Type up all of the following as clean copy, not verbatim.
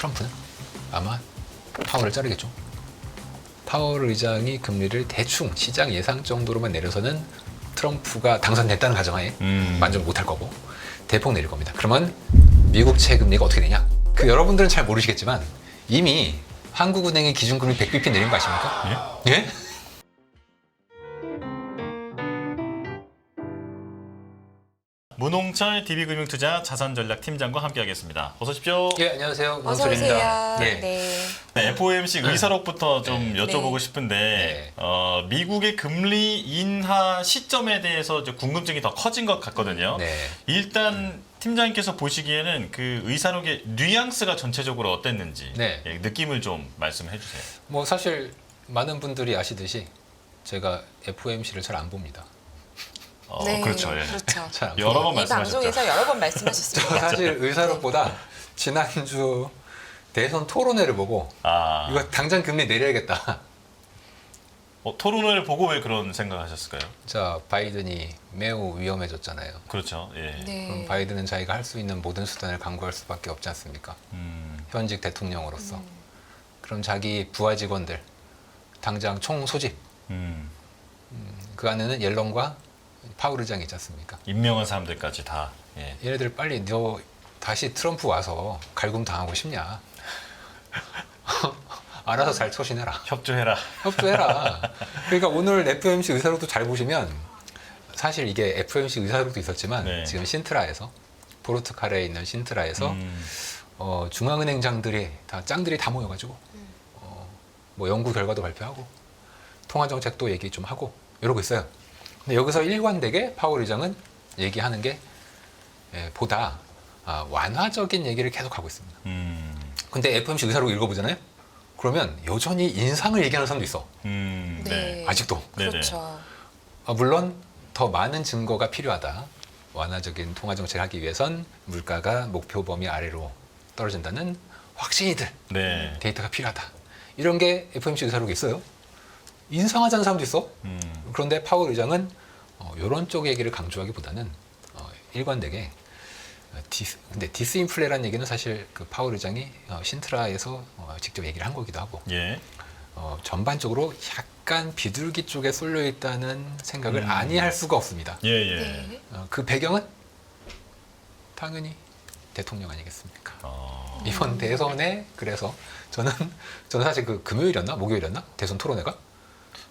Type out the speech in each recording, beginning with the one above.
트럼프는 아마 파월을 자르겠죠. 파월 의장이 금리를 대충 시장 예상 정도로만 내려서는 트럼프가 당선됐다는 가정하에 만족 못할 거고 대폭 내릴 겁니다. 그러면 미국 채금리가 어떻게 되냐? 여러분들은 잘 모르시겠지만 이미 한국은행의 기준금리 100bp 내린 거 아십니까? 예? 예? 문홍철 DB금융투자 자산전략팀장과 함께하겠습니다. 어서 오십시오. 예, 안녕하세요. 어서 문홍철입니다. 오세요. 예. 네. FOMC 의사록부터 좀 네. 여쭤보고 네. 싶은데 미국의 금리 인하 시점에 대해서 이제 궁금증이 더 커진 것 같거든요. 네. 일단 팀장님께서 보시기에는 그 의사록의 뉘앙스가 전체적으로 어땠는지 네. 예, 느낌을 좀 말씀해 주세요. 뭐 사실 많은 분들이 아시듯이 제가 FOMC를 잘 안 봅니다. 네, 그렇죠. 예. 그렇죠. 잘 안 여러 봅니다. 번 이 말씀하셨죠. 방송에서 여러 번 말씀하셨습니다. 사실 의사록보다 지난주 대선 토론회를 보고 아, 이거 당장 금리 내려야겠다. 토론회를 보고 왜 그런 생각하셨을까요? 자, 바이든이 매우 위험해졌잖아요. 그렇죠. 예. 그럼 네. 바이든은 자기가 할 수 있는 모든 수단을 강구할 수밖에 없지 않습니까? 현직 대통령으로서. 그럼 자기 부하 직원들 당장 총 소집. 음. 그 안에는 옐런과 파월 의장이 있지 않습니까? 임명한 사람들까지 다. 예. 얘네들 빨리 너 다시 트럼프 와서 갈굼 당하고 싶냐? 알아서 잘 처신해라. 협조해라. 협조해라. 그러니까 오늘 FOMC 의사록도 잘 보시면 사실 이게 FOMC 의사록도 있었지만 네. 지금 신트라에서 포르투갈에 있는 신트라에서 중앙은행장들이 다 짱들이 다 모여가지고 뭐 연구 결과도 발표하고 통화 정책도 얘기 좀 하고 이러고 있어요. 근데 여기서 일관되게 파월 의장은 얘기하는 게 보다 완화적인 얘기를 계속 하고 있습니다. 근데 FOMC 의사록 읽어보잖아요. 그러면 여전히 인상을 얘기하는 사람도 있어. 네. 아직도. 그렇죠. 물론 더 많은 증거가 필요하다. 완화적인 통화 정책을 하기 위해선 물가가 목표 범위 아래로 떨어진다는 확신이들 네. 데이터가 필요하다. 이런 게 FOMC 의사록에 있어요. 인상하자는 사람도 있어. 그런데 파월 의장은 이런 쪽 얘기를 강조하기보다는 일관되게 근데 디스인플레라는 얘기는 사실 그 파월 의장이 신트라에서 직접 얘기를 한 거기도 하고 예. 전반적으로 약간 비둘기 쪽에 쏠려 있다는 생각을 아니할 수가 없습니다. 예, 예. 네. 그 배경은 당연히 대통령 아니겠습니까? 어. 이번 대선에 그래서 저는 사실 그 금요일이었나 목요일이었나 대선 토론회가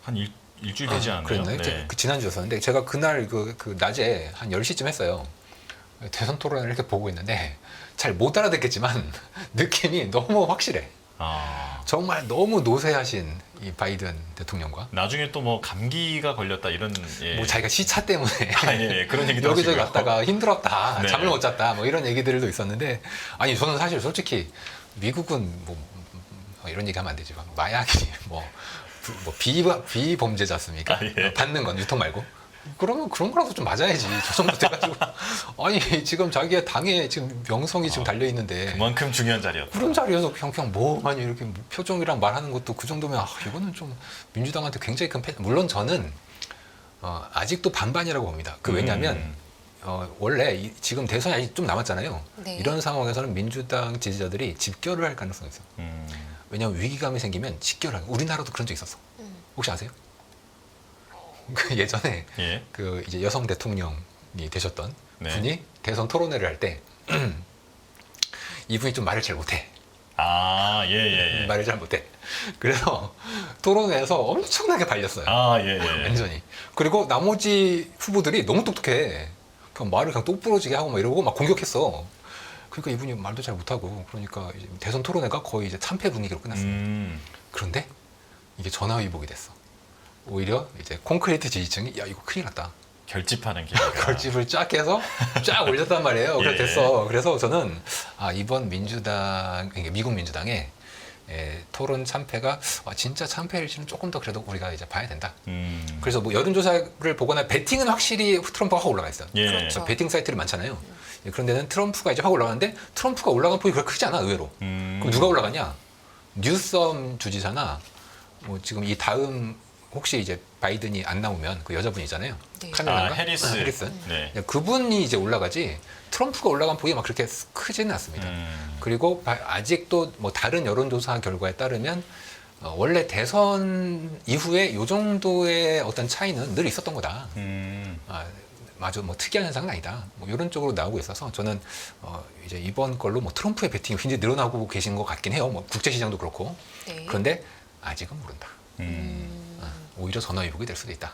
한 일주일 되지 않나요? 그랬나요? 네. 그 지난주였었는데 제가 그날 그 낮에 한 10시쯤 했어요. 대선 토론회를 이렇게 보고 있는데 잘 못 알아듣겠지만 느낌이 너무 확실해. 아. 정말 너무 노쇠하신 이 바이든 대통령과 나중에 또 뭐 감기가 걸렸다 이런 예. 뭐 자기가 시차 때문에 아, 예, 예. 그런 얘기도 여기저기 하시고요. 갔다가 힘들었다, 네. 잠을 못 잤다, 뭐 이런 얘기들도 있었는데 아니 저는 사실 솔직히 미국은 뭐 이런 얘기하면 안 되지, 마약이 뭐 비범죄자습니까? 아, 예. 받는 건 유통 말고. 그러면 그런 거라도 좀 맞아야지. 저 정도 돼가지고 아니 지금 자기의 당에 지금 명성이 지금 달려 있는데 그만큼 중요한 자리였다. 그런 자리에서 그냥 뭐 아니 이렇게 표정이랑 말하는 것도 그 정도면 이거는 좀 민주당한테 굉장히 큰 물론 저는 아직도 반반이라고 봅니다. 왜냐하면 원래 지금 대선이 아직 좀 남았잖아요. 네. 이런 상황에서는 민주당 지지자들이 집결을 할 가능성이 있어요. 왜냐하면 위기감이 생기면 집결하는. 우리나라도 그런 적 있었어. 혹시 아세요? 그 예전에 예. 그 이제 여성 대통령이 되셨던 네. 분이 대선 토론회를 할 때 이분이 좀 말을 잘 못해. 아, 예, 예, 예. 말을 잘 못해. 그래서 토론회에서 엄청나게 발렸어요. 아, 예, 예. 완전히. 그리고 나머지 후보들이 너무 똑똑해. 그냥 말을 그냥 똑부러지게 하고 막 이러고 막 공격했어. 그러니까 이분이 말도 잘 못하고 그러니까 이제 대선 토론회가 거의 이제 참패 분위기로 끝났습니다. 그런데 이게 전화위복이 됐어. 오히려 이제 콘크리트 지지층이 야 이거 큰일 났다. 결집하는 기회가. 결집을 쫙 해서 쫙 올렸단 말이에요. 그래서 예. 됐어. 그래서 저는 이번 미국 민주당의 토론 참패가 진짜 참패일지는 조금 더 그래도 우리가 이제 봐야 된다. 그래서 뭐 여론조사를 보거나 베팅은 확실히 트럼프가 확 올라가 있어요. 예. 그렇죠. 베팅 사이트들이 많잖아요. 그런 데는 트럼프가 이제 확 올라가는데 트럼프가 올라간 폭이 그렇게 크지 않아 의외로. 그럼 누가 올라가냐? 뉴섬 주지사나 뭐 지금 이 다음 혹시 이제 바이든이 안 나오면 그 여자분 있잖아요. 네. 카멜라인가? 해리스. 해리스. 네. 그분이 이제 올라가지 트럼프가 올라간 폭이 막 그렇게 크지는 않습니다. 그리고 아직도 뭐 다른 여론조사 결과에 따르면 원래 대선 이후에 이 정도의 어떤 차이는 늘 있었던 거다. 아주 뭐 특이한 현상은 아니다. 뭐 이런 쪽으로 나오고 있어서 저는 이제 이번 걸로 뭐 트럼프의 배팅이 굉장히 늘어나고 계신 것 같긴 해요. 뭐 국제시장도 그렇고. 네. 그런데 아직은 모른다. 오히려 전화위복이 될 수도 있다.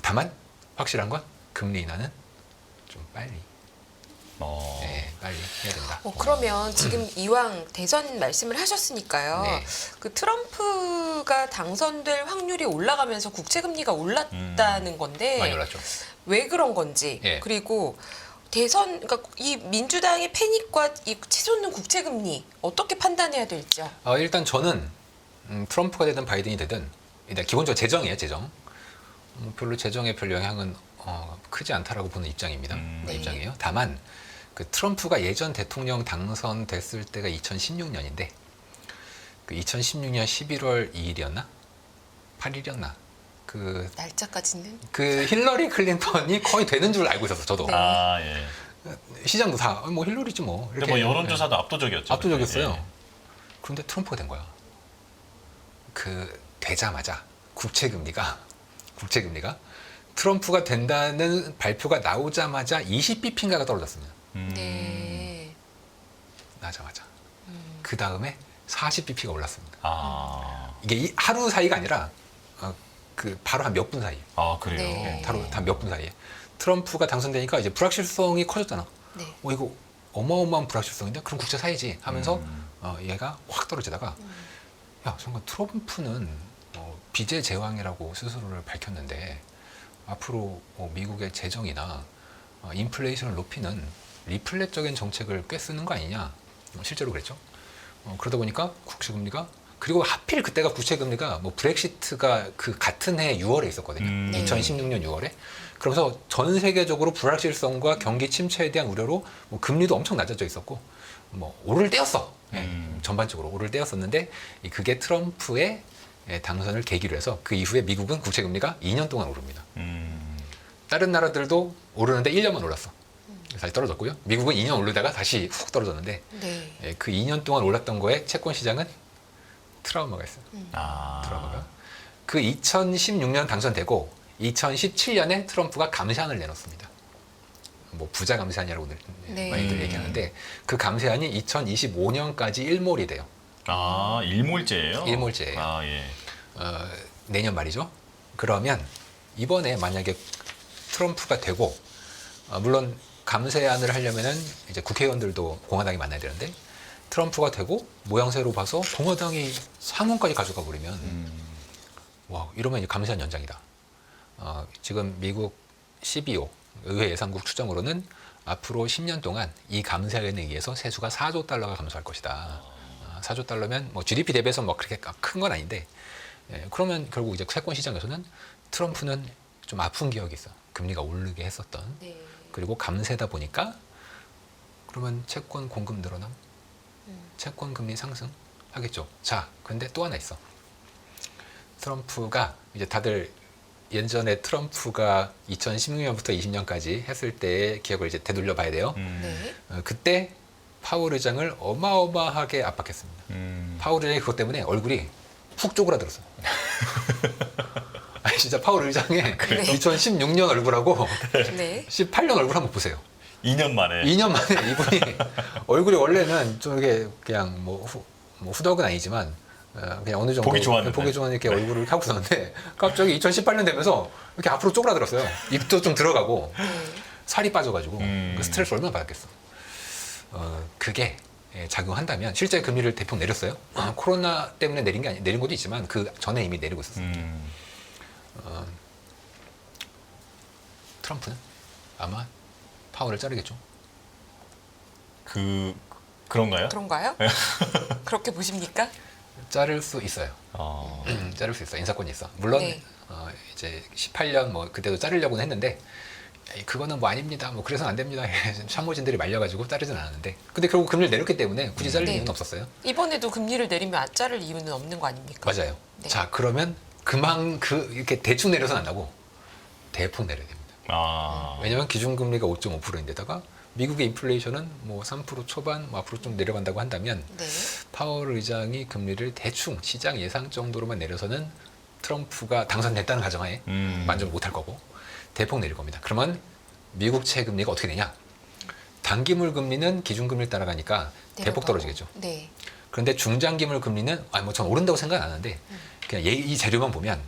다만 확실한 건 금리 인하는 좀 빨리. 네, 빨리 해야 된다. 그러면 지금 이왕 대선 말씀을 하셨으니까요. 네. 그 트럼프가 당선될 확률이 올라가면서 국채금리가 올랐다는 건데 많이 올랐죠. 왜 그런 건지 예. 그리고 대선 그러니까 이 민주당의 패닉과 이 치솟는 국채금리 어떻게 판단해야 될지요. 일단 저는 트럼프가 되든 바이든이 되든 일단 기본적으로 재정이에요, 재정. 별로 재정에 별 영향은 크지 않다라고 보는 입장입니다. 네. 입장이에요. 다만 그 트럼프가 예전 대통령 당선됐을 때가 2016년인데 그 2016년 11월 2일이었나? 8일이었나? 날짜까지는 그 힐러리 클린턴이 거의 되는 줄 알고 있었어, 저도. 네. 예. 시장도 다 뭐 힐러리지 뭐. 근데 뭐 여론조사도 압도적이었죠. 압도적이었어요. 예. 그런데 트럼프가 된 거야. 되자마자 국채금리가 트럼프가 된다는 발표가 나오자마자 20bp인가가 떨어졌습니다. 네. 나자마자. 그 다음에 40bp가 올랐습니다. 이게 하루 사이가 아니라 바로 한 몇 분 사이에. 그래요. 네. 바로 한 몇 분 사이에. 트럼프가 당선되니까 이제 불확실성이 커졌잖아. 네. 이거 어마어마한 불확실성인데 그럼 국채 사야지 하면서 얘가 확 떨어지다가 야, 순간 트럼프는 비제 제왕이라고 스스로를 밝혔는데 앞으로 미국의 재정이나 인플레이션을 높이는 리플렛적인 정책을 꽤 쓰는 거 아니냐. 실제로 그랬죠. 그러다 보니까 국채금리가 그리고 하필 그때가 국채금리가 뭐 브렉시트가 그 같은 해 6월에 있었거든요. 2016년 6월에. 그러면서 전 세계적으로 불확실성과 경기 침체에 대한 우려로 뭐 금리도 엄청 낮아져 있었고 뭐 오를 때였어. 전반적으로 오를 때였었는데 그게 트럼프의 당선을 계기로 해서 그 이후에 미국은 국채금리가 2년 동안 오릅니다. 다른 나라들도 오르는데 1년만 올랐어. 다시 떨어졌고요. 미국은 2년 오르다가 다시 훅 떨어졌는데 네. 그 2년 동안 올랐던 거에 채권 시장은 트라우마가 있어요. 트라우마가. 그 2016년 당선되고 2017년에 트럼프가 감세안을 내놓습니다. 뭐 부자 감세안이라고 네. 많이들 얘기하는데 그 감세안이 2025년까지 일몰이 돼요. 일몰제예요? 일몰제예요. 예. 내년 말이죠. 그러면 이번에 만약에 트럼프가 되고 물론 감세안을 하려면은 이제 국회의원들도 공화당이 만나야 되는데 트럼프가 되고 모양새로 봐서 공화당이 상원까지 가져가 버리면 와 이러면 이제 감세안 연장이다. 지금 미국 CBO 의회 예산국 추정으로는 앞으로 10년 동안 이 감세안에 의해서 세수가 4조 달러가 감소할 것이다. 4조 달러면 뭐 GDP 대비해서 뭐 그렇게 큰 건 아닌데 그러면 결국 이제 채권 시장에서는 트럼프는 좀 아픈 기억이 있어. 금리가 오르게 했었던. 네. 그리고 감세다 보니까 그러면 채권 공급 늘어남, 채권 금리 상승 하겠죠. 자, 근데 또 하나 있어. 트럼프가 이제 다들 예전에 트럼프가 2016년부터 20년까지 했을 때의 기억을 이제 되돌려 봐야 돼요. 네. 그때 파월 의장을 어마어마하게 압박했습니다. 파월 의장이 그것 때문에 얼굴이 훅 쪼그라들었어요. 아니 진짜 파월 의장의 2016년 얼굴하고 네. 18년 얼굴 한번 보세요. 2년 만에. 2년 만에 이분이 얼굴이 원래는 좀 이게 그냥 뭐 후덕은 아니지만 그냥 어느 정도 보기 좋았는데. 보기 좋은 이렇게 얼굴을 이렇게 하고 있었는데 갑자기 2018년 되면서 이렇게 앞으로 쪼그라들었어요. 입도 좀 들어가고 살이 빠져가지고 그 스트레스 얼마나 받았겠어. 그게 작용한다면 실제 금리를 대폭 내렸어요. 코로나 때문에 내린 게 아니 내린 것도 있지만 그 전에 이미 내리고 있었어요. 트럼프는 아마 파월을 자르겠죠. 그런가요? 그런가요? 그렇게 보십니까? 자를 수 있어요. 자를 수 있어. 인사권이 있어. 물론 네. 이제 18년 뭐 그때도 자르려고는 했는데 그거는 뭐 아닙니다. 뭐 그래서는 안 됩니다. 참모진들이 말려가지고 자르진 않았는데 근데 결국 금리를 내렸기 때문에 굳이 자를 네. 이유는 없었어요. 이번에도 금리를 내리면 안 자를 이유는 없는 거 아닙니까? 맞아요. 네. 자 그러면 이렇게 대충 내려서는 안 나고 대폭 내려야 됩니다. 왜냐하면 기준금리가 5.5%인데다가 미국의 인플레이션은 뭐 3% 초반, 뭐 앞으로 좀 내려간다고 한다면 네. 파월 의장이 금리를 대충 시장 예상 정도로만 내려서는 트럼프가 당선됐다는 가정하에 만족을 못할 거고 대폭 내릴 겁니다. 그러면 미국 채금리가 어떻게 되냐? 단기물 금리는 기준금리를 따라가니까 대폭 떨어지겠죠. 네. 그런데 중장기물 금리는 뭐 전 오른다고 생각 안 하는데 그냥 이 재료만 보면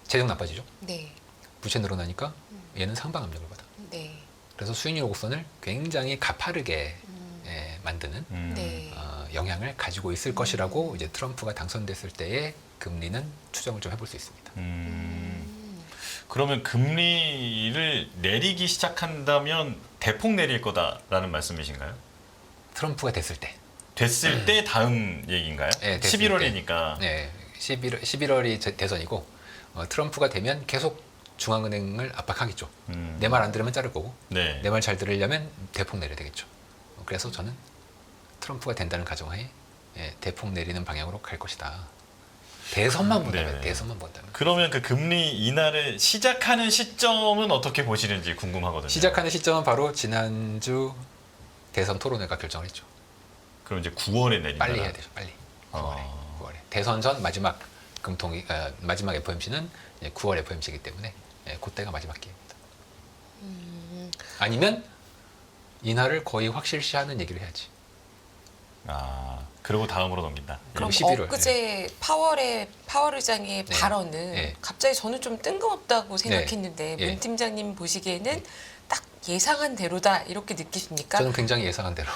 재정 나빠지죠. 네. 부채 늘어나니까 얘는 상방 압력을 받아. 네. 그래서 수익률 곡선을 굉장히 가파르게 만드는 네. 영향을 가지고 있을 것이라고 이제 트럼프가 당선됐을 때의 금리는 추정을 좀 해볼 수 있습니다. 그러면 금리를 내리기 시작한다면 대폭 내릴 거다라는 말씀이신가요? 트럼프가 됐을 때. 됐을 때 다음 얘기인가요? 네, 됐을 11월이니까. 네, 11월이 대선이고 트럼프가 되면 계속 중앙은행을 압박하겠죠. 내 말 안 들으면 자를 거고 네. 내 말 잘 들으려면 대폭 내려야 되겠죠. 그래서 저는 트럼프가 된다는 가정하에 대폭 내리는 방향으로 갈 것이다. 대선만 본다면, 네네. 대선만 본다면. 그러면 그 금리 인하를 시작하는 시점은 어떻게 보시는지 궁금하거든요. 시작하는 시점은 바로 지난주 대선 토론회가 결정을 했죠. 그럼 이제 9월에 내린다. 빨리 해야 되죠. 빨리. 9월에. 대선 전 마지막 마지막 FOMC는 9월 FOMC이기 때문에 그때가 마지막 기회입니다. 아니면 인하를 거의 확실시하는 얘기를 해야지. 그리고 다음으로 넘긴다. 그럼 11월. 엊그제 파월 의장의 네. 발언은 네. 갑자기 저는 좀 뜬금없다고 생각했는데 네. 문 팀장님 보시기에는 딱 예상한 대로다 이렇게 느끼십니까? 저는 굉장히 예상한 대로.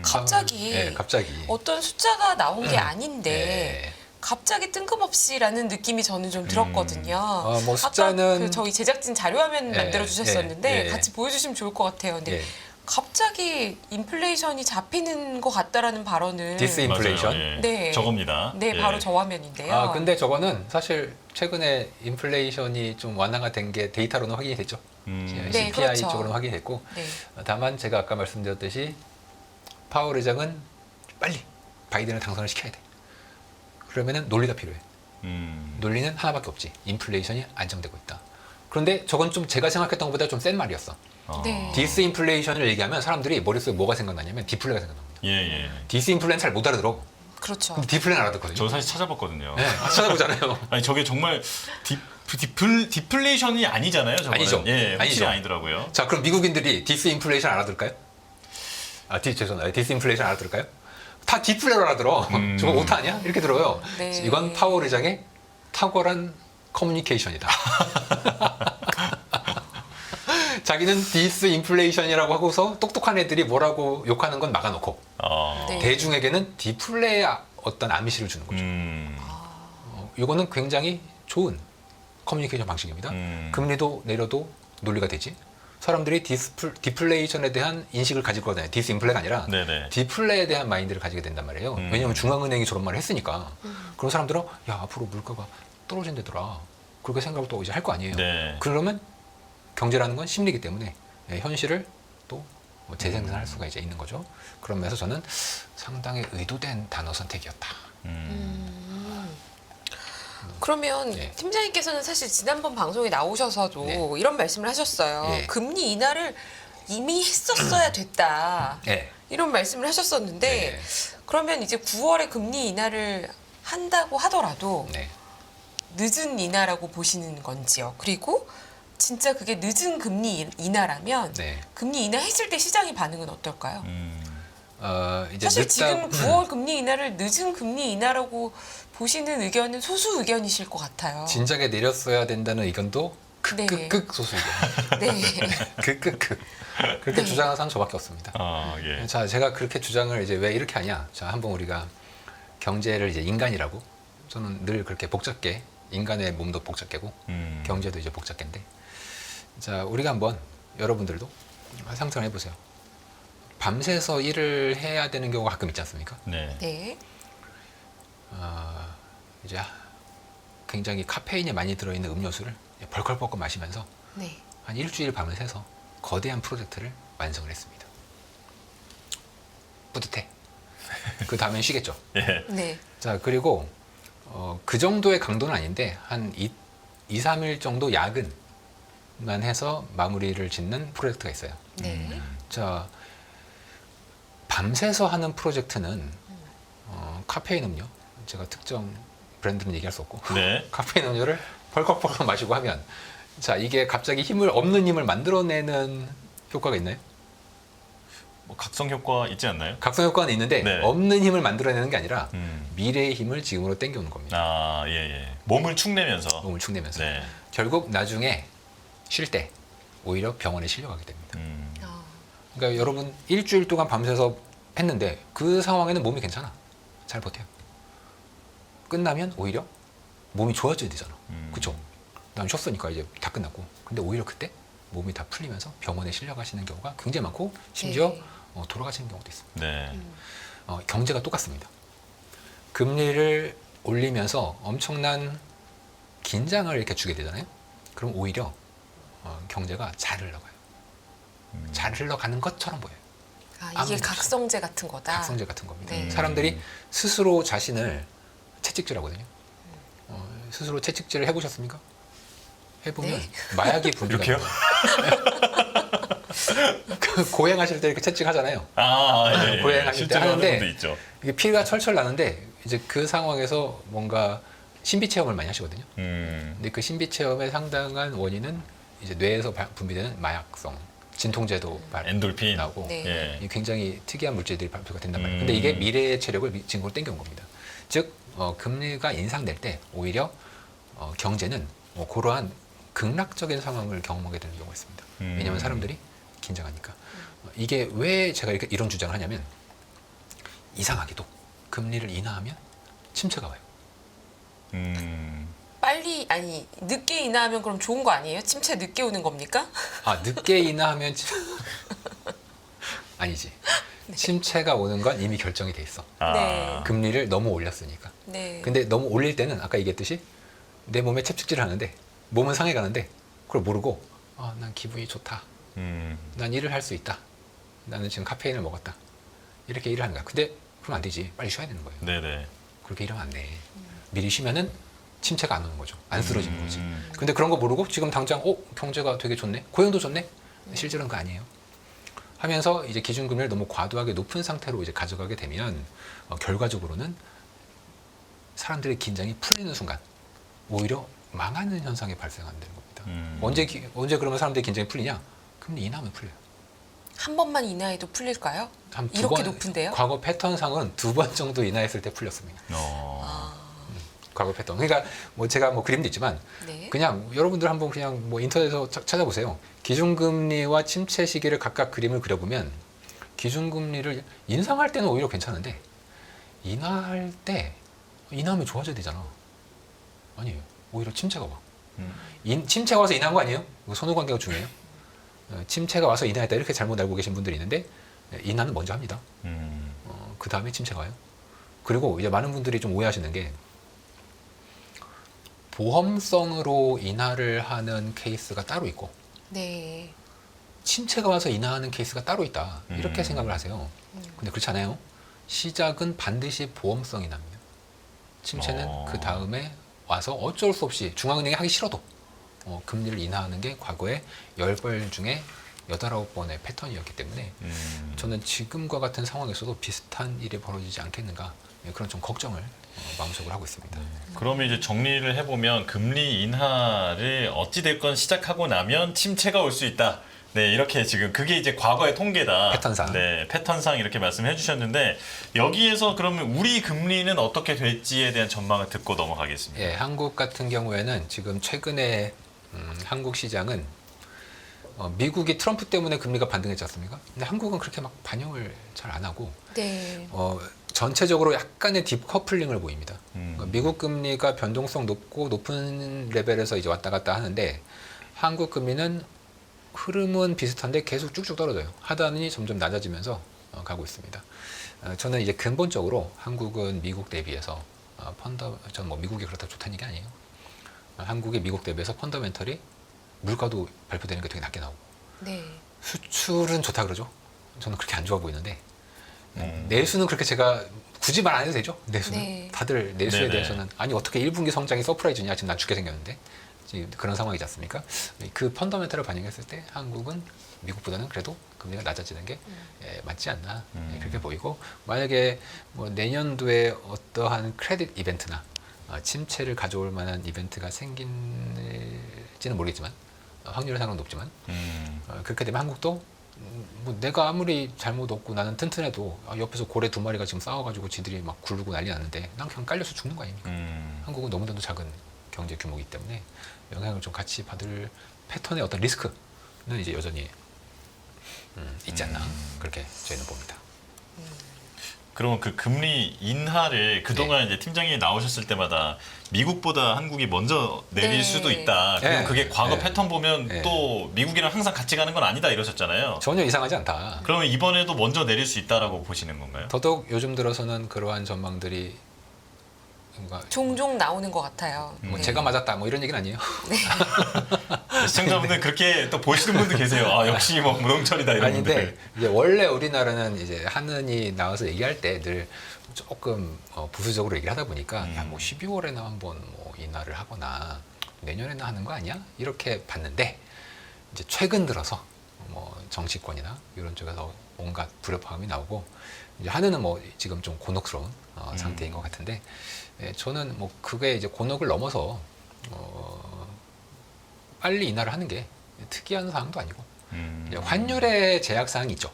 갑자기 갑자기. 어떤 숫자가 나온 게 아닌데 네. 갑자기 뜬금없이라는 느낌이 저는 좀 들었거든요. 뭐 숫자는 아까 그 저희 제작진 자료화면 네, 만들어 주셨었는데 네. 같이 보여주시면 좋을 것 같아요. 근데 예. 갑자기 인플레이션이 잡히는 것 같다라는 발언을 디스인플레이션. 맞아요. 예. 네. 저겁니다. 네, 예. 바로 저 화면인데요. 근데 저거는 사실 최근에 인플레이션이 좀 완화가 된 게 데이터로는 확인이 됐죠. 네, CPI 그렇죠. 쪽으로는 확인이 됐고 네. 다만 제가 아까 말씀드렸듯이 파월 의장은 빨리 바이든을 당선을 시켜야 돼. 그러면은 논리가 필요해. 논리는 하나밖에 없지. 인플레이션이 안정되고 있다. 그런데 저건 좀 제가 생각했던 것보다 좀 센 말이었어. 네. 디스인플레이션을 얘기하면 사람들이 머릿속에 뭐가 생각나냐면 디플레가 생각납니다. 예. 디스인플레는 잘 못 알아들어. 그렇죠. 근데 디플레는 알아듣거든요. 저 사실 찾아봤거든요. 네, 찾아보잖아요. 아니 저게 정말 디플레이션이 아니잖아요. 저거는. 아니죠. 예, 확실히 아니죠. 아니더라고요. 자, 그럼 미국인들이 디스인플레이션 알아들을까요? 죄송합니다. 디스인플레이션 알아들을까요? 다 디플레로 알아들어. 저거 오타 아니야? 이렇게 들어요. 네. 이건 파월 의장의 탁월한 커뮤니케이션이다. 자기는 디스인플레이션이라고 하고서 똑똑한 애들이 뭐라고 욕하는 건 막아놓고 네. 대중에게는 디플레의 어떤 아미시를 주는 거죠. 이거는 굉장히 좋은 커뮤니케이션 방식입니다. 금리도 내려도 논리가 되지. 사람들이 디플레이션에 대한 인식을 가질 거잖아요. 디스인플레가 아니라 네네. 디플레에 대한 마인드를 가지게 된단 말이에요. 왜냐하면 중앙은행이 저런 말을 했으니까. 그런 사람들은 야 앞으로 물가가 떨어진다더라. 그렇게 생각을 또 이제 할 거 아니에요. 네. 그러면 경제라는 건 심리이기 때문에 현실을 또 재생산할 수가 이제 있는 거죠. 그런 면에서 저는 상당히 의도된 단어 선택이었다. 그러면 네. 팀장님께서는 사실 지난번 방송에 나오셔서도 네. 이런 말씀을 하셨어요. 네. 금리 인하를 이미 했었어야 됐다. 네. 이런 말씀을 하셨었는데 네. 그러면 이제 9월에 금리 인하를 한다고 하더라도 네. 늦은 인하라고 보시는 건지요. 그리고 진짜 그게 늦은 금리 인하라면 네. 금리 인하했을 때 시장의 반응은 어떨까요? 이제 사실 지금 늦다- 9월 금리 인하를 늦은 금리 인하라고 보시는 의견은 소수 의견이실 것 같아요. 진작에 내렸어야 된다는 의견도 네. 극극 소수 의견. 네. 극극극. 그렇게 네. 주장하는 사람 저밖에 없습니다. 예. 자, 제가 그렇게 주장을 이제 왜 이렇게 하냐? 자, 한번 우리가 경제를 이제 인간이라고 저는 늘 그렇게 복잡게 인간의 몸도 복잡계고 경제도 이제 복잡계인데 자, 우리가 한번 여러분들도 상상을 해보세요. 밤새서 일을 해야 되는 경우가 가끔 있지 않습니까? 네. 네. 이제 굉장히 카페인이 많이 들어있는 음료수를 벌컥벌컥 마시면서 네. 한 일주일 밤을 새서 거대한 프로젝트를 완성을 했습니다. 뿌듯해. 그 다음엔 쉬겠죠. 예. 네. 자, 그리고 그 정도의 강도는 아닌데 한 2, 3일 정도 야근만 해서 마무리를 짓는 프로젝트가 있어요. 네. 자, 밤새서 하는 프로젝트는 카페인 음료, 제가 특정 브랜드는 얘기할 수 없고 네. 카페인 음료를 벌컥벌컥 마시고 하면 자, 이게 갑자기 없는 힘을 만들어내는 효과가 있나요? 뭐 각성 효과 있지 않나요? 각성 효과는 있는데 네. 없는 힘을 만들어내는 게 아니라 음. 미래의 힘을 지금으로 땡겨오는 겁니다. 아, 예, 예. 몸을 축내면서. 몸을 축내면서 네. 결국 나중에 쉴 때 오히려 병원에 실려가게 됩니다. 아, 그러니까 여러분 일주일 동안 밤새서 했는데 그 상황에는 몸이 괜찮아, 잘 버텨요. 끝나면 오히려 몸이 좋아져야 되잖아. 그쵸? 난 쉬었으니까 이제 다 끝났고. 근데 오히려 그때 몸이 다 풀리면서 병원에 실려가시는 경우가 굉장히 많고 심지어 네. 돌아가시는 경우도 있습니다. 네. 경제가 똑같습니다. 금리를 올리면서 엄청난 긴장을 이렇게 주게 되잖아요. 그럼 오히려 경제가 잘 흘러가요. 잘 흘러가는 것처럼 보여요. 아, 이게 아무것도 각성제 같은 거다. 각성제 같은 겁니다. 네. 사람들이 스스로 자신을 채찍질하거든요. 스스로 채찍질을 해보셨습니까? 해보면 네. 마약이 분비가 이렇게요? 돼요. 그 고행하실 때 이렇게 채찍하잖아요. 아, 예, 예. 고행하실 때 실제로 하는 하는데 분도 있죠. 이게 피가 철철 나는데 이제 그 상황에서 뭔가 신비 체험을 많이 하시거든요. 근데 그 신비 체험의 상당한 원인은 이제 뇌에서 분비되는 마약성, 진통제도 엔돌핀. 나오고 네. 예. 이 굉장히 특이한 물질들이 발표가 된단 말이에요. 근데 이게 미래의 체력을 증거로 땡겨온 겁니다. 즉 금리가 인상될 때 오히려 경제는 그러한 극락적인 상황을 경험하게 되는 경우가 있습니다. 왜냐하면 사람들이 긴장하니까. 이게 왜 제가 이런 주장을 하냐면 이상하게도 금리를 인하하면 침체가 와요. 빨리 아니 늦게 인하하면 그럼 좋은 거 아니에요? 침체 늦게 오는 겁니까? 아, 늦게 인하하면 아니지. 침체가 오는 건 이미 결정이 돼 있어. 아. 네. 금리를 너무 올렸으니까. 네. 근데 너무 올릴 때는 아까 얘기했듯이 내 몸에 채찍질을 하는데 몸은 상해 가는데 그걸 모르고 난 기분이 좋다. 난 일을 할 수 있다. 나는 지금 카페인을 먹었다. 이렇게 일을 하는 거야. 근데 그럼 안 되지. 빨리 쉬어야 되는 거예요. 네네. 그렇게 일하면 안 돼. 미리 쉬면은 침체가 안 오는 거죠. 안 쓰러지는 거지. 근데 그런 거 모르고 지금 당장 경제가 되게 좋네. 고용도 좋네. 실제로는 그거 아니에요. 하면서 이제 기준금리를 너무 과도하게 높은 상태로 이제 가져가게 되면 결과적으로는 사람들의 긴장이 풀리는 순간 오히려 망하는 현상이 발생하는 겁니다. 언제 그러면 사람들의 긴장이 풀리냐? 금리 인하하면 풀려요. 한 번만 인하해도 풀릴까요? 한 두 이렇게 번, 높은데요? 과거 패턴상은 2번 정도 인하했을 때 풀렸습니다. 과거 패턴. 그러니까 제가 그림도 있지만 네. 그냥 여러분들 한번 그냥 인터넷에서 찾아보세요. 기준금리와 침체 시기를 각각 그림을 그려보면 기준금리를 인상할 때는 오히려 괜찮은데 인하할 때 인하하면 좋아져야 되잖아. 아니에요. 오히려 침체가 와. 침체가 와서 인하한 거 아니에요? 선후관계가 중요해요. 침체가 와서 인하했다 이렇게 잘못 알고 계신 분들이 있는데 인하는 먼저 합니다. 그 다음에 침체가 와요. 그리고 이제 많은 분들이 좀 오해하시는 게 보험성으로 인하를 하는 케이스가 따로 있고 네. 침체가 와서 인하하는 케이스가 따로 있다. 이렇게 생각을 하세요. 근데 그렇지 않아요. 시작은 반드시 보험성 인하입니다. 침체는 그 다음에 와서 어쩔 수 없이 중앙은행이 하기 싫어도 금리를 인하하는 게 과거에 10번 중에 8, 9번의 패턴이었기 때문에 저는 지금과 같은 상황에서도 비슷한 일이 벌어지지 않겠는가 그런 좀 걱정을 마음속으로 하고 있습니다. 그러면 이제 정리를 해보면 금리 인하를 어찌됐건 시작하고 나면 침체가 올 수 있다. 네, 이렇게 지금 그게 이제 과거의 통계다. 패턴상. 네, 패턴상 이렇게 말씀해 주셨는데 여기에서 그러면 우리 금리는 어떻게 될지에 대한 전망을 듣고 넘어가겠습니다. 예, 한국 같은 경우에는 지금 최근에 한국 시장은 미국이 트럼프 때문에 금리가 반등했지 않습니까? 근데 한국은 그렇게 막 반영을 잘 안 하고 네. 전체적으로 약간의 딥커플링을 보입니다. 그러니까 미국 금리가 변동성 높은 레벨에서 이제 왔다 갔다 하는데 한국 금리는 흐름은 비슷한데 계속 쭉쭉 떨어져요. 하단이 점점 낮아지면서 가고 있습니다. 저는 이제 근본적으로 한국은 미국 대비해서 저는 미국이 그렇다 좋다는 얘기 아니에요. 한국이 미국 대비해서 펀더멘털이 물가도 발표되는 게 되게 낮게 나오고 네. 수출은 좋다 그러죠. 저는 그렇게 안 좋아 보이는데 내수는 그렇게 제가 굳이 말 안 해도 되죠. 내수는. 네. 다들 내수에 네네. 대해서는 아니 어떻게 1분기 성장이 서프라이즈냐 지금 난 죽게 생겼는데 지금 그런 상황이지 않습니까? 그 펀더멘털을 반영했을 때 한국은 미국보다는 그래도 금리가 낮아지는 게 맞지 않나 그렇게 보이고 만약에 뭐 내년도에 어떠한 크레딧 이벤트나 침체를 가져올 만한 이벤트가 생길지는 모르겠지만 확률은 상당히 높지만 그렇게 되면 한국도 뭐 내가 아무리 잘못 없고 나는 튼튼해도 옆에서 고래 두 마리가 지금 싸워가지고 지들이 막 굴르고 난리 났는데 난 그냥 깔려서 죽는 거 아닙니까? 한국은 너무나도 작은 경제 규모이기 때문에 영향을 좀 같이 받을 패턴의 어떤 리스크는 이제 여전히 있지 않나 그렇게 저희는 봅니다. 그러면 그 금리 인하를 그동안 이제 팀장님이 나오셨을 때마다 미국보다 한국이 먼저 내릴 네. 수도 있다. 그리고 네. 그게 과거 네. 패턴 보면 네. 또 미국이랑 항상 같이 가는 건 아니다 이러셨잖아요. 전혀 이상하지 않다. 그러면 이번에도 먼저 내릴 수 있다라고 보시는 건가요? 더더욱 요즘 들어서는 그러한 전망들이 뭔가 종종 나오는 것 같아요. 뭐 네. 제가 맞았다 뭐 이런 얘기는 아니에요. 시청자분들 그렇게 또 보시는 분들 계세요. 아 역시 뭐 무동철이다 이런 아닌데 분들. 이제 원래 우리나라는 이제 한은이 나와서 얘기할 때 늘 조금 부수적으로 얘기를 하다 보니까 야 뭐 12월에나 한번 뭐 인하를 하거나 내년에나 하는 거 아니야? 이렇게 봤는데 이제 최근 들어서 뭐 정치권이나 이런 쪽에서 온갖 불협화음이 나오고 이제 한은은 뭐 지금 좀 곤혹스러운 상태인 것 같은데 저는 뭐 그게 이제 곤혹을 넘어서 빨리 인하를 하는 게 특이한 사항도 아니고 이제 환율의 제약 사항이 있죠.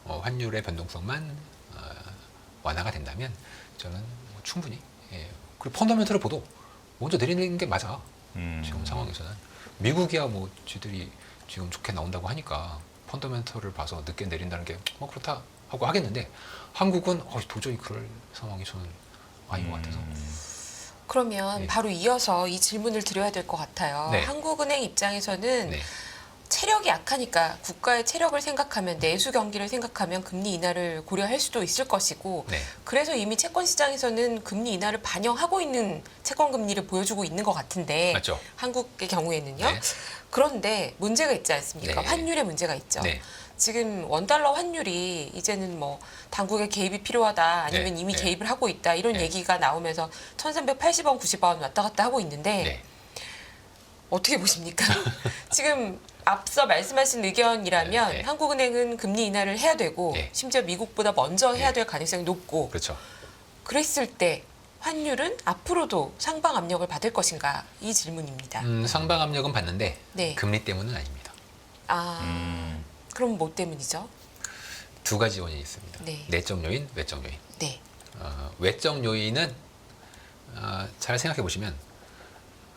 환율의 변동성만 완화가 된다면 저는 뭐 충분히 그리고 펀더멘털을 보도 먼저 내리는 게 맞아. 지금 상황에서는 미국이야 뭐 쥐들이 지금 좋게 나온다고 하니까 펀더멘털을 봐서 늦게 내린다는 게 뭐 그렇다 하고 하겠는데 한국은 도저히 그럴 상황이 저는 아닌 것 같아서 그러면 네. 바로 이어서 이 질문을 드려야 될 것 같아요. 네. 한국은행 입장에서는 네. 체력이 약하니까 국가의 체력을 생각하면 내수 경기를 생각하면 금리 인하를 고려할 수도 있을 것이고 네. 그래서 이미 채권 시장에서는 금리 인하를 반영하고 있는 채권 금리를 보여주고 있는 것 같은데 맞죠. 한국의 경우에는요. 네. 그런데 문제가 있지 않습니까? 네. 환율에 문제가 있죠. 네. 지금 원달러 환율이 이제는 뭐 당국의 개입이 필요하다 아니면 네. 이미 네. 개입을 하고 있다 이런 네. 얘기가 나오면서 1380원, 90원 왔다 갔다 하고 있는데 네. 어떻게 보십니까? 지금 앞서 말씀하신 의견이라면 네, 네. 한국은행은 금리 인하를 해야 되고 네. 심지어 미국보다 먼저 해야 네. 될 가능성이 높고 그렇죠. 그랬을 때 환율은 앞으로도 상방 압력을 받을 것인가 이 질문입니다. 상방 압력은 받는데 네. 금리 때문은 아닙니다. 아 그럼 뭐 때문이죠? 두 가지 원인이 있습니다. 네. 내적 요인, 외적 요인. 네. 외적 요인은 잘 생각해 보시면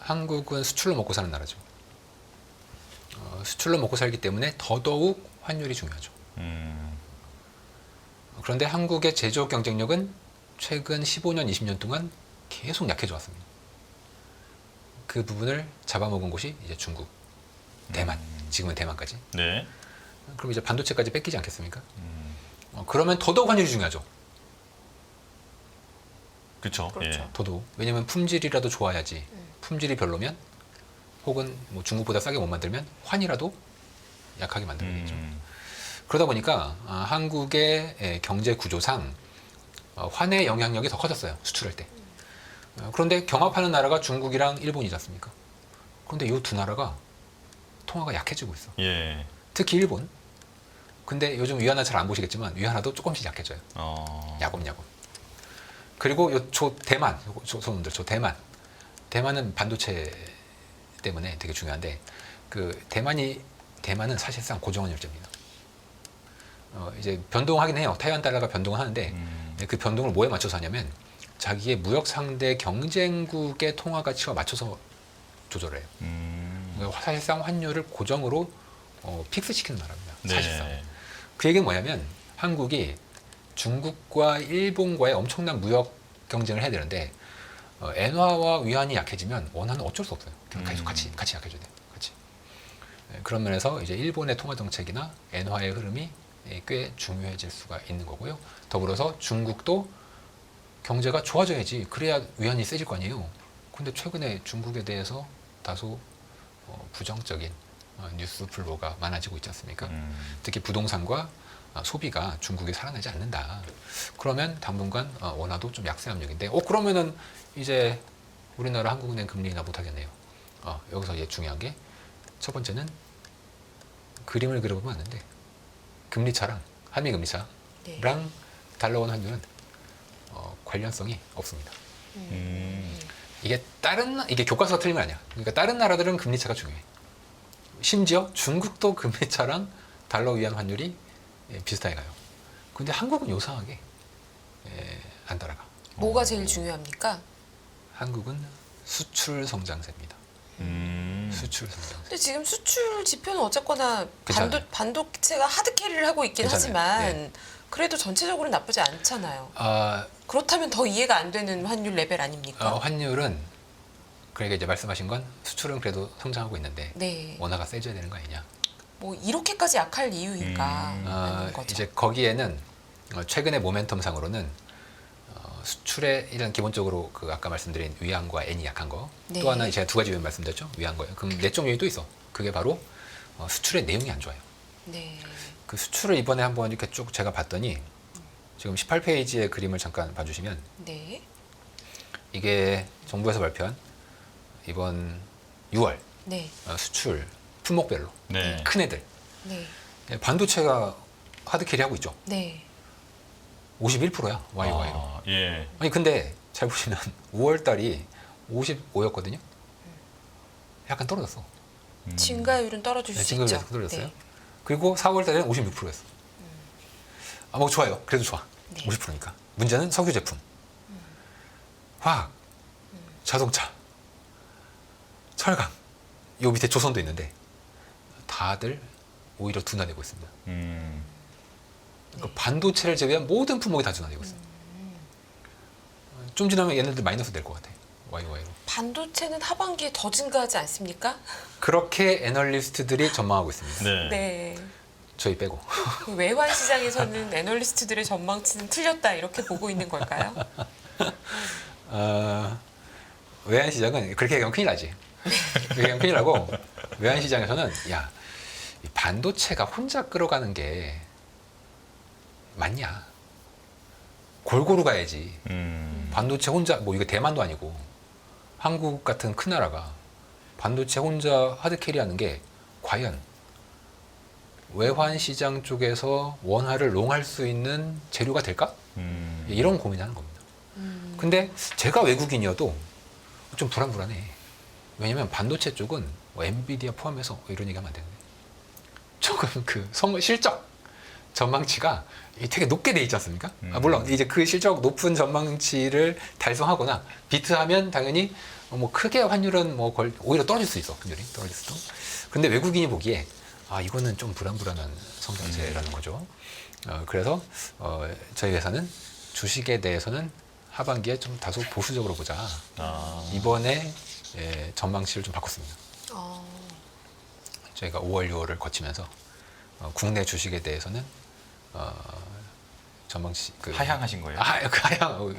한국은 수출로 먹고 사는 나라죠. 수출로 먹고 살기 때문에 더더욱 환율이 중요하죠. 그런데 한국의 제조업 경쟁력은 최근 15년, 20년 동안 계속 약해져 왔습니다. 그 부분을 잡아먹은 곳이 이제 중국, 대만, 지금은 대만까지. 네. 그럼 이제 반도체까지 뺏기지 않겠습니까? 그러면 더더욱 환율이 중요하죠. 그렇죠. 그렇죠. 예. 더더욱. 왜냐면 품질이라도 좋아야지. 품질이 별로면 혹은 뭐 중국보다 싸게 못 만들면 환이라도 약하게 만들어야겠죠. 그러다 보니까 한국의 경제 구조상 환의 영향력이 더 커졌어요. 수출할 때. 그런데 경합하는 나라가 중국이랑 일본이지 않습니까? 그런데 이 두 나라가 통화가 약해지고 있어. 예. 특히 일본. 근데 요즘 위안화 잘 안 보시겠지만 위안화도 조금씩 약해져요. 야곱야곱. 그리고 저 대만, 저 대만은 반도체 때문에 되게 중요한데 대만은 사실상 고정환율제입니다. 이제 변동하긴 해요. 타이완 달러가 변동을 하는데 그 변동을 뭐에 맞춰서 하냐면 자기의 무역 상대 경쟁국의 통화 가치와 맞춰서 조절해요. 그러니까 사실상 환율을 고정으로 픽스시키는 나라입니다. 사실상. 네. 그 얘기는 뭐냐면 한국이 중국과 일본과의 엄청난 무역 경쟁을 해야 되는데 엔화와 위안이 약해지면 원화는 어쩔 수 없어요. 계속 같이 약해져야 돼요. 같이. 그런 면에서 이제 일본의 통화 정책이나 엔화의 흐름이 꽤 중요해질 수가 있는 거고요. 더불어서 중국도 경제가 좋아져야지 그래야 위안이 세질 거 아니에요. 근데 최근에 중국에 대해서 다소 부정적인 뉴스 플로가 많아지고 있지 않습니까? 특히 부동산과 소비가 중국에 살아나지 않는다. 그러면 당분간 원화도 좀 약세 압력인데, 그러면은 이제 우리나라 한국은행 금리 인하 못하겠네요. 여기서 이제 중요한 게 첫 번째는 그림을 그려보면 아는데 금리차랑 한미 금리차랑 네. 달러원 환율은 관련성이 없습니다. 이게 교과서가 틀린 거 아니야. 그러니까 다른 나라들은 금리차가 중요해. 심지어 중국도 금리차랑 달러 위안 환율이 비슷하게 가요. 근데 한국은 요상하게 안 따라가. 뭐가 제일 중요합니까? 한국은 수출 성장세입니다. 수출 성장세. 근데 지금 수출 지표는 어쨌거나 괜찮아요. 반도체가 하드 캐리를 하고 있긴 괜찮아요. 하지만 네. 그래도 전체적으로 나쁘지 않잖아요. 아, 그렇다면 더 이해가 안 되는 환율 레벨 아닙니까? 환율은 그러니까 이제 말씀하신 건 수출은 그래도 성장하고 있는데 네. 원화가 세져야 되는 거 아니냐. 뭐 이렇게까지 약할 이유인가 하는 거죠. 이제 거기에는 최근의 모멘텀상으로는 수출에 일단 기본적으로 그 아까 말씀드린 위안과 엔이 약한 거. 네. 또 하나 제가 두 가지 요인 말씀드렸죠. 위안거예요. 그럼 내적 요인이 또 있어. 그게 바로 수출의 내용이 안 좋아요. 네. 그 수출을 이번에 한번 이렇게 쭉 제가 봤더니 지금 18페이지의 그림을 잠깐 봐주시면 네. 이게 정부에서 발표한 이번 6월 네. 수출 품목별로 네. 큰 애들 네. 반도체가 하드 캐리하고 있죠. 네. 51%야 YY로. 아, 예. 아니 근데 잘 보시면 5월 달이 55였거든요. 약간 떨어졌어. 증가율은 떨어질 수 증가율이 있죠. 계속 떨어졌어요. 네. 그리고 4월 달에는 56%였어. 뭐 좋아요. 그래도 좋아. 네. 50%니까. 문제는 석유 제품, 화학, 자동차, 철강. 요 밑에 조선도 있는데 다들 오히려 둔화되고 있습니다. 그러니까 반도체를 제외한 모든 품목이 다 둔화되고 있어요. 좀 지나면 얘네들 마이너스 될 것 같아. YY로. 반도체는 하반기에 더 증가하지 않습니까? 그렇게 애널리스트들이 전망하고 있습니다. 네. 네. 저희 빼고. 그 외환 시장에서는 애널리스트들의 전망치는 틀렸다 이렇게 보고 있는 걸까요? 외환 시장은 그렇게 얘기하면 큰일 나지. 그렇게 얘기하면 큰일 나고 외환 시장에서는 야, 이 반도체가 혼자 끌어가는 게 맞냐? 골고루 가야지. 반도체 혼자 뭐 이거 대만도 아니고 한국 같은 큰 나라가 반도체 혼자 하드 캐리하는 게 과연 외환 시장 쪽에서 원화를 롱할 수 있는 재료가 될까? 이런 고민하는 겁니다. 근데 제가 외국인이어도 좀 불안해. 왜냐면 반도체 쪽은 뭐 엔비디아 포함해서 이런 얘기하면 안 되는데 조금 그 실적 전망치가 되게 높게 돼 있지 않습니까? 물론 이제 그 실적 높은 전망치를 달성하거나 비트하면 당연히 뭐 크게 환율은 뭐 오히려 떨어질 수 있어. 환율이 떨어질 수도. 근데 외국인이 보기에 이거는 좀 불안한 성장세라는 거죠. 그래서 저희 회사는 주식에 대해서는 하반기에 좀 다소 보수적으로 보자. 이번에 전망치를 좀 바꿨습니다. 저희가 5월, 6월을 거치면서 국내 주식에 대해서는 전망치 하향하신 거예요? 하향.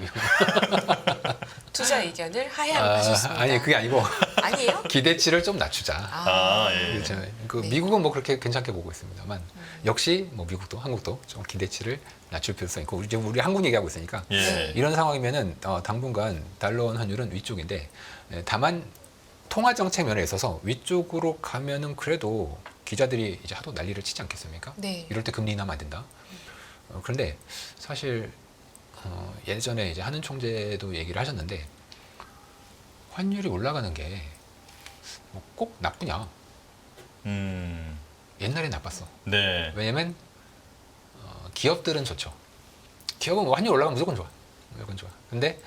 투자 의견을 하향하셨습니다. 아니 그게 아니고 아니에요? 기대치를 좀 낮추자. 예. 네. 미국은 뭐 그렇게 괜찮게 보고 있습니다만 역시 뭐 미국도 한국도 좀 기대치를 낮출 필요성이 있고 이제 우리 한국 얘기하고 있으니까 예. 이런 상황이면은 당분간 달러원 환율은 위쪽인데 다만 통화 정책 면에 있어서 위쪽으로 가면은 그래도 기자들이 이제 하도 난리를 치지 않겠습니까? 네. 이럴 때 금리 인하면 안 된다. 그런데 사실 예전에 이제 한은 총재도 얘기를 하셨는데 환율이 올라가는 게 꼭 나쁘냐? 옛날에 나빴어. 네. 왜냐면 기업들은 좋죠. 기업은 뭐 환율 올라가면 무조건 좋아. 무조건 좋아. 근데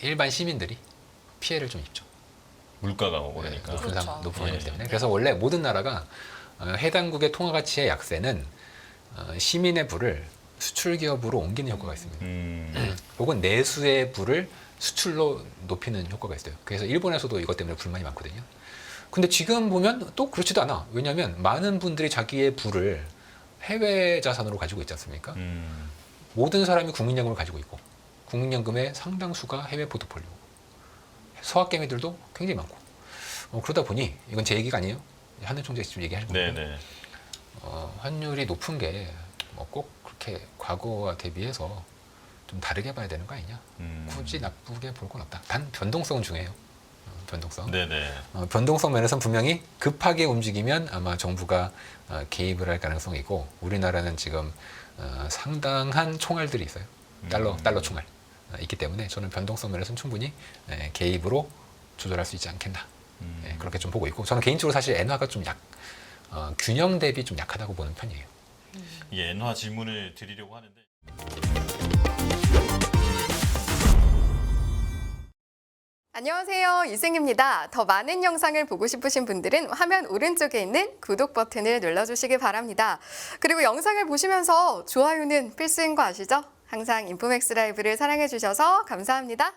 일반 시민들이 피해를 좀 입죠. 물가가 오르니까. 높은 그렇죠. 높은 환율 예. 때문에. 그래서 원래 모든 나라가 해당국의 통화 가치의 약세는 시민의 부를 수출 기업으로 옮기는 효과가 있습니다. 혹은 내수의 부를 수출로 높이는 효과가 있어요. 그래서 일본에서도 이것 때문에 불만이 많거든요. 근데 지금 보면 또 그렇지도 않아. 왜냐하면 많은 분들이 자기의 부를 해외 자산으로 가지고 있지 않습니까? 모든 사람이 국민연금을 가지고 있고 국민연금의 상당수가 해외 포트폴리오고 환율이 높은 게 뭐 꼭 그렇게 과거와 대비해서 좀 다르게 봐야 되는 거 아니냐. 굳이 나쁘게 볼 건 없다. 단 변동성은 중요해요. 변동성. 네네. 변동성 면에서는 분명히 급하게 움직이면 아마 정부가 개입을 할 가능성이 있고 우리나라는 지금 상당한 총알들이 있어요. 달러 총알 있기 때문에 저는 변동성 면에서는 충분히 개입으로 조절할 수 있지 않겠나. 그렇게 좀 보고 있고 저는 개인적으로 사실 엔화가 좀 균형 대비 좀 약하다고 보는 편이에요. 이 엔화 질문을 드리려고 하는데. 안녕하세요. 이승입니다. 더 많은 영상을 보고 싶으신 분들은 화면 오른쪽에 있는 구독 버튼을 눌러주시기 바랍니다. 그리고 영상을 보시면서 좋아요는 필수인 거 아시죠? 항상 인포맥스 라이브를 사랑해 주셔서 감사합니다.